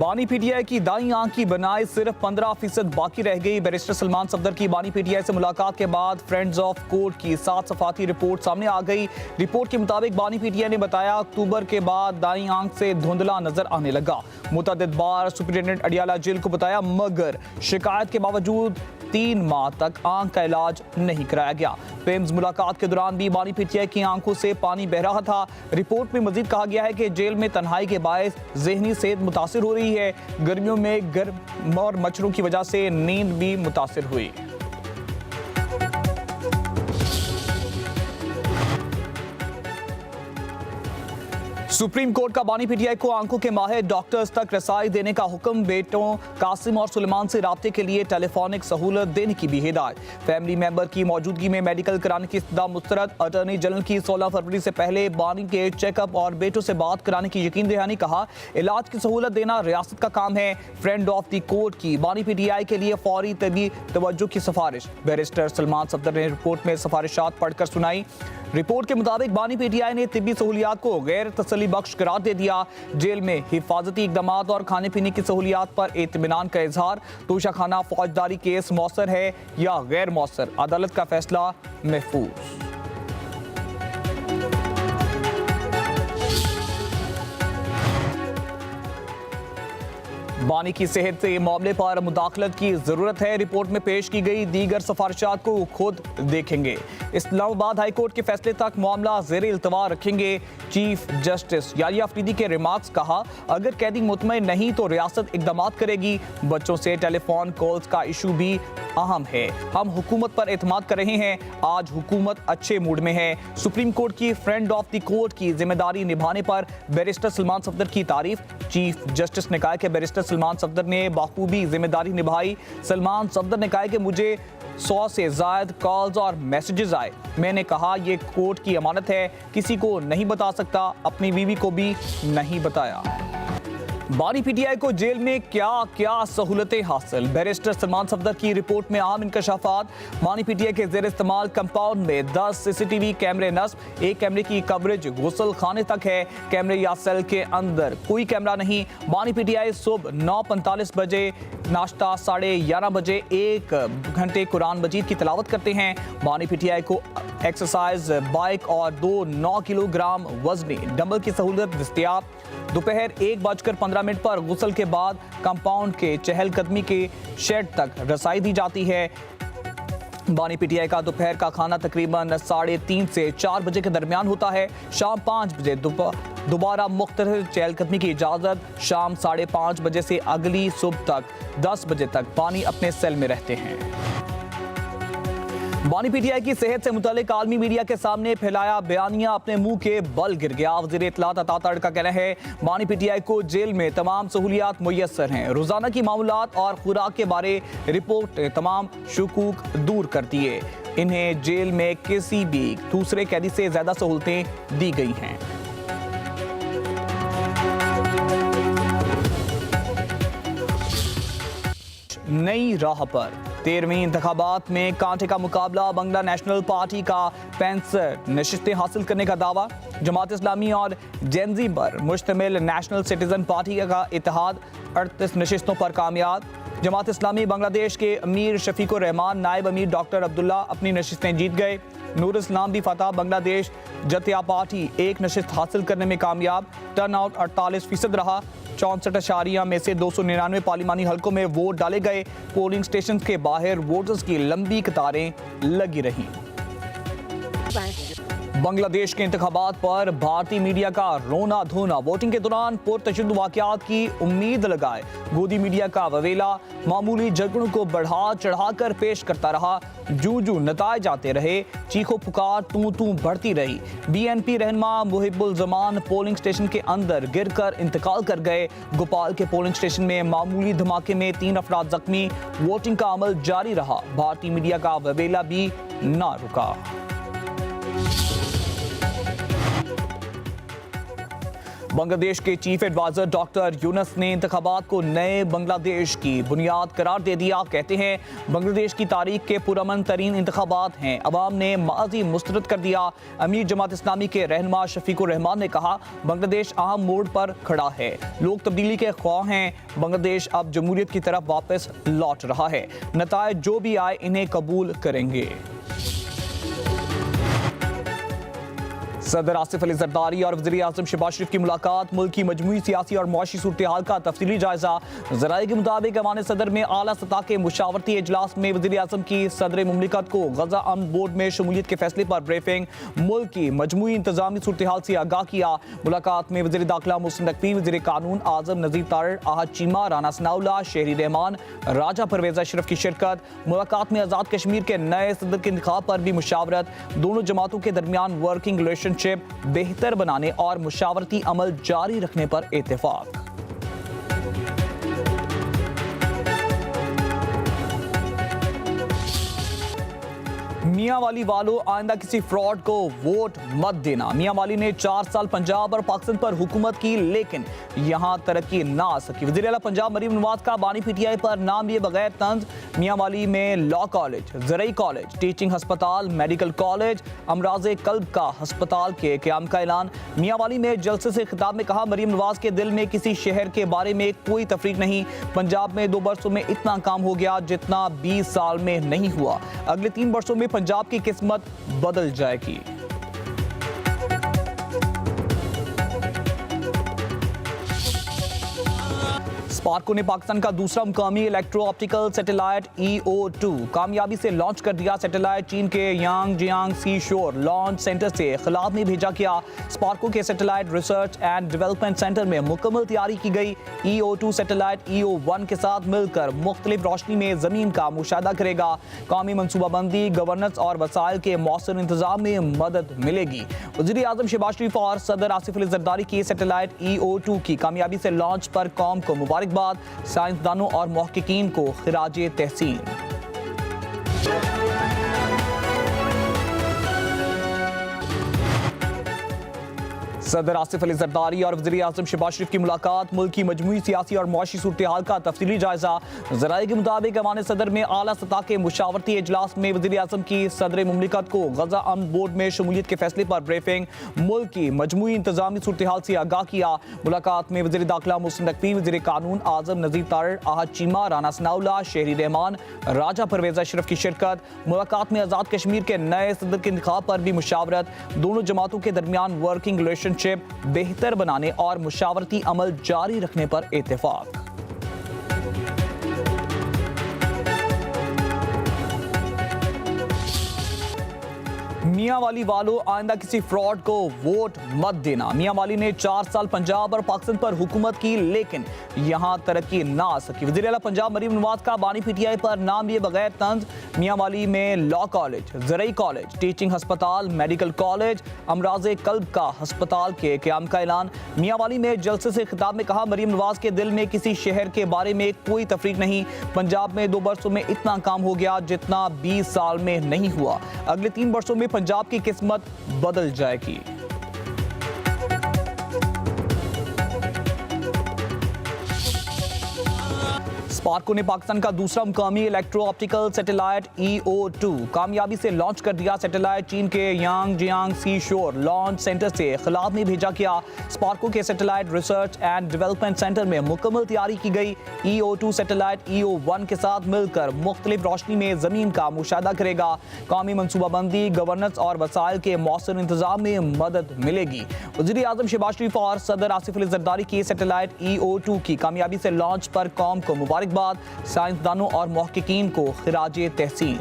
बानी पीटीआई की दाई आंख की बनाई सिर्फ 15% बाकी रह गई। बैरिस्टर सलमान सफदर की बानी पीटीआई से मुलाकात के बाद फ्रेंड्स ऑफ कोर्ट की 7 सफाती रिपोर्ट सामने आ गई। रिपोर्ट के मुताबिक बानी पीटीआई ने बताया अक्टूबर के बाद दाई आंख से धुंधला नजर आने लगा। मुतअद्दिद बार सुपरिटेंडेंट अडियाला जेल को बताया, मगर शिकायत के बावजूद 3 माह तक आंख का इलाज नहीं कराया गया। पेम्स मुलाकात के दौरान भी बानी पीटीआई की आंखों से पानी बह रहा था। रिपोर्ट में मजीद कहा गया है कि जेल में तन्हाई के बायस ज़हनी सेहत मुतासिर हो रही है। गर्मियों में गर्म और मच्छरों की वजह से नींद भी मुतासिर हुई। सुप्रीम कोर्ट का बानी पीटीआई को आंखों के माहिर डॉक्टर्स तक रसाई देने का हुक्म। बेटों कासिम और सुलेमान से राब्ते के लिए टेलीफोनिक सहूलत देने की भी हिदायत। फैमिली मेंबर की मौजूदगी में मेडिकल कराने की इस्तदा मुस्तरद। अटॉर्नी जनरल की 16 फरवरी से पहले बानी के चेकअप और बेटों से बात कराने की यकीन दहानी। कहा, इलाज की सहूलत देना रियासत का काम है। फ्रेंड ऑफ द कोर्ट की बानी पीटीआई के लिए फौरी तबी तवज्जो की सिफारिश। बैरिस्टर सलमान सफदर ने रिपोर्ट में सिफारिशात पढ़कर सुनाई। रिपोर्ट के मुताबिक बानी पीटीआई ने तिब्बी सहूलियात को गैर तसल्ली बख्श करार दे दिया। जेल में हिफाजती इकदामात और खाने पीने की सहूलियात पर इत्मीनान का इजहार। तोशाखाना फौजदारी केस मौसर है या गैर मौसर, अदालत का फैसला महफूज। बानी की सेहत से मामले पर मुदाखलत की जरूरत है। रिपोर्ट में पेश की गई दीगर सिफारिशात को खुद देखेंगे। इस्लामाबाद हाई कोर्ट के फैसले तक मामला ज़ेर इल्तवा रखेंगे। चीफ जस्टिस याहिया अफरीदी के रिमार्क्स। कहा, अगर कैदी मुतमईन नहीं तो रियासत इकदामात करेगी। बच्चों से टेलीफोन कॉल्स का इशू भी अहम है। हम हुकूमत पर एतमाद कर रहे हैं। आज हुकूमत अच्छे मूड में है। सुप्रीम कोर्ट की फ्रेंड ऑफ द कोर्ट की जिम्मेदारी निभाने पर बैरिस्टर सलमान सफदर की तारीफ। चीफ जस्टिस ने कहा कि बैरिस्टर सलमान सफदर ने बाखूबी जिम्मेदारी निभाई। सलमान सफदर ने कहा कि मुझे 100 से ज़ायद कॉल्स और मैसेजेस आए। मैंने कहा, ये कोर्ट की अमानत है, किसी को नहीं बता सकता। अपनी बीवी को भी नहीं बताया। बानी पीटीआई को जेल में क्या क्या सहूलतें हासिल। बैरिस्टर सलमान सफदर की रिपोर्ट में आम इंकशाफात। बानी पीटीआई के जेर इस्तेमाल कंपाउंड में 10 सीसीटीवी कैमरे नस्ब। एक कैमरे की कवरेज गुसल खाने तक है। कैमरे या सेल के अंदर कोई कैमरा नहीं। बानी पीटीआई सुबह 9:45 बजे नाश्ता, 11:30 बजे 1 घंटे कुरान मजीद की तिलावत करते हैं। बानी पीटीआई को एक्सरसाइज बाइक और 2 9 किलोग्राम वजनी डंबल की सहूलत दस्तयाब। दोपहर 1:15 पर गुस्ल के बाद कंपाउंड के चहलकदमी के शेड तक रसाई दी जाती है। बानी पीटीआई का दोपहर का खाना तकरीबन 3:30 से 4 बजे के दरमियान होता है। शाम 5 बजे दोबारा मुख्तलिफ चहलकदमी की इजाज़त। शाम 5:30 बजे से अगली सुबह तक 10 बजे तक बानी अपने सेल में रहते हैं। बानी पीटीआई की सेहत से मुतालिक आलमी मीडिया के सामने फैलाया बयानिया अपने मुंह के बल गिर गया। वज़ीर इत्तलात अता तारड़ का कहना है, बानी पीटीआई को जेल में तमाम सहूलियात मुयस्सर हैं। रोजाना की मामूलात और खुराक के बारे रिपोर्ट ने तमाम शुकूक दूर कर दिए। इन्हें जेल में किसी भी दूसरे कैदी से ज्यादा सहूलतें दी गई हैं। नई राह पर 13वीं इंतखाबात में कांटे का मुकाबला। बंगला नेशनल पार्टी का 65 नशिस्तें हासिल करने का दावा। जमात इस्लामी और जेनजी पर मुश्तमिल नेशनल सिटीजन पार्टी का इत्तेहाद 38 नशिस्तों पर कामयाब। जमात इस्लामी बांग्लादेश के अमीर शफीकुर रहमान, नायब अमीर डॉक्टर अब्दुल्ला अपनी नशिस्तें जीत गए। नूर इस्लाम भी फतह। बांग्लादेश जतिया पार्टी 1 नशिस्त हासिल करने में कामयाब। टर्न आउट 48% रहा। 64 में से 299 पार्लिमानी हलकों में वोट डाले गए। पोलिंग स्टेशन के बाहर वोटर्स की लंबी कतारें लगी रहीं। बांग्लादेश के इंतखाबात पर भारतीय मीडिया का रोना धोना। वोटिंग के दौरान पुरतशद्दुद वाक़यात की उम्मीद लगाए गोदी मीडिया का ववेला। मामूली झगड़ों को बढ़ा चढ़ाकर पेश करता रहा। जू नताए जाते रहे। चीखो पुकार तू बढ़ती रही। बीएनपी रहनुमा मुहिबुल जमान पोलिंग स्टेशन के अंदर गिरकर इंतकाल कर गए। भोपाल के पोलिंग स्टेशन में मामूली धमाके में 3 अफराद जख्मी। वोटिंग का अमल जारी रहा। भारतीय मीडिया का ववेला भी ना रुका। बांग्लादेश के चीफ एडवाइजर डॉक्टर यूनस ने इंतखाबात को नए बांग्लादेश की बुनियाद करार दे दिया। कहते हैं बांग्लादेश की तारीख के पुरअमन तरीन इंतखाबात हैं। अवाम ने माजी मुस्तरद कर दिया। अमीर जमात इस्लामी के रहनुमा शफीकुर रहमान ने कहा बांग्लादेश अहम मोड़ पर खड़ा है, लोग तब्दीली के ख्वाह हैं। बांग्लादेश अब जमहूरियत की तरफ वापस लौट रहा है। नतायज जो भी आए इन्हें कबूल करेंगे। सदर आसिफ अली जरदारी और वज़ीर आज़म शहबाज शरीफ की मुलाकात, मुल्क की मजमूई सियासी और मुआशी सूरत-ए-हाल का तफसीली जायजा। ज़राए के मुताबिक ऐवान सदर में आला सतह के मुशावरती इजलास में वज़ीर आज़म की सदर मुमलिकत को गजा अमन बोर्ड में शमूलियत के फैसले पर ब्रीफिंग, मुल्क की मजमूई इंतजामी सूरत-ए-हाल से आगाह किया। मुलाकात में वज़ीर दाखिला मोहसिन नकवी, वज़ीर कानून आज़म नज़ीर तारिर, आहद चीमा, राना सनाउल्लाह, शहरी रहमान, राजा परवेज अशरफ की शिरकत। मुलाकात में आज़ाद कश्मीर के नए सदर के इंतखाब पर भी मुशावरत। दोनों जमातों के दरमियान वर्किंग रिलेशनशिप बेहतर बनाने और मुशावरती अमल जारी रखने पर इत्तेफाक। मियां वाली वालों, आइंदा किसी फ्रॉड को वोट मत देना। मियां वाली ने 4 साल पंजाब और पाकिस्तान पर हुकूमत की, लेकिन यहां तरक्की ना आ सकी। वज़ीर आला पंजाब मरीम नवाज का बानी पीटीआई पर नाम लिए बगैर तंज। मियां वाली में लॉ कॉलेज, ज़रई कॉलेज, टीचिंग हस्पताल, मेडिकल कॉलेज, अमराज़े कल्ब का हस्पताल के क़याम का ऐलान। मियां वाली में जलसे से खिताब में कहा मरीम नवाज के दिल में किसी शहर के बारे में कोई तफरीक नहीं। पंजाब में 2 बरसों में इतना काम हो गया जितना 20 साल में नहीं हुआ। अगले 3 बरसों में पंजाब की किस्मत बदल जाएगी। स्पार्को ने पाकिस्तान का दूसरा मुकामी इलेक्ट्रो ऑप्टिकल सैटेलाइट EO2 कामयाबी से लॉन्च कर दिया। सैटेलाइट चीन के यांगजियांग सी शोर लॉन्च सेंटर से खिलाफ में भेजा गया। स्पार्को के satellite research and development centre में मुकम्मल तैयारी की गई। EO2 सैटेलाइट EO1 के साथ मिलकर मुख्तलिफ रोशनी में जमीन का मुशाहिदा करेगा। कौमी मनसूबाबंदी, गवर्नेंस और वसाइल के मौसर इंतजाम में मदद मिलेगी। वज़ीर आज़म शहबाज शरीफ और सदर आसिफ अली जरदारी की सैटेलाइट EO2 की कामयाबी से लॉन्च पर कौम को मुबारकबाद। साइंसदानों और मुहक्किकीन को खिराजे तहसीन। सदर आसिफ अली जरदारी और वज़ीर आज़म शहबाज शरीफ की मुलाकात, मुल्क की मजमूई सियासी और मुआशी सूरत-ए-हाल का तफसीली जायजा। ज़राए के मुताबिक ऐवान सदर में आला सतह के मुशावरती इजलास में वज़ीर आज़म की सदर मुमलिकत को गजा अमन बोर्ड में शमूलियत के फैसले पर ब्रीफिंग, मुल्क की मजमूई इंतजामी सूरत-ए-हाल से आगाह किया। मुलाकात में वज़ीर दाखिला मोहसिन नकवी, वज़ीर कानून आज़म नज़ीर तारिर, आहद चीमा, राना सनाउल्लाह, शहरी रहमान, राजा परवेज अशरफ की शिरकत। मुलाकात में आज़ाद कश्मीर के नए सदर के इंतखाब पर भी मुशावरत। दोनों जमातों के दरमियान वर्किंग रिलेशनशिप बेहतर बनाने और मुशावरती अमल जारी रखने पर इत्तेफाक। मियां वाली वालों, आइंदा किसी फ्रॉड को वोट मत देना। मियां वाली ने 4 साल पंजाब और पाकिस्तान पर हुकूमत की, लेकिन यहां तरक्की ना आ सकी। वज़ीर आला पंजाब मरीम नवाज का बानी पीटीआई पर नाम लिए बगैर तंज। मियां वाली में लॉ कॉलेज, ज़रई कॉलेज, टीचिंग हस्पताल, मेडिकल कॉलेज, अमराज़े कल्ब का हस्पताल के क़याम का ऐलान। मियां वाली में जलसे से खिताब में कहा मरीम नवाज के दिल में किसी शहर के बारे में कोई तफरीक नहीं। पंजाब में 2 बरसों में इतना काम हो गया जितना 20 साल में नहीं हुआ। अगले 3 बरसों में पंजाब की किस्मत बदल जाएगी। स्पार्को ने पाकिस्तान का दूसरा मुकामी इलेक्ट्रो ऑप्टिकल सैटेलाइट EO2 कामयाबी से लॉन्च कर दिया। सैटेलाइट चीन के यांगजियांग सी शोर लॉन्च सेंटर से खिलाफ में भेजा गया। स्पार्को के satellite research and development centre में मुकम्मल तैयारी की गई। EO2 सैटेलाइट EO1 के साथ मिलकर मुख्तलिफ रोशनी में जमीन का मुशाहिदा करेगा। कौमी मनसूबाबंदी, गवर्नेंस और वसाइल के मौसर इंतजाम में मदद मिलेगी। वज़ीर आज़म शहबाज शरीफ और सदर आसिफ अली जरदारी की सैटेलाइट EO2 की कामयाबी से लॉन्च पर कौम को मुबारकबाद। साइंसदानों और मुहक्किकीन को खिराजे तहसीन।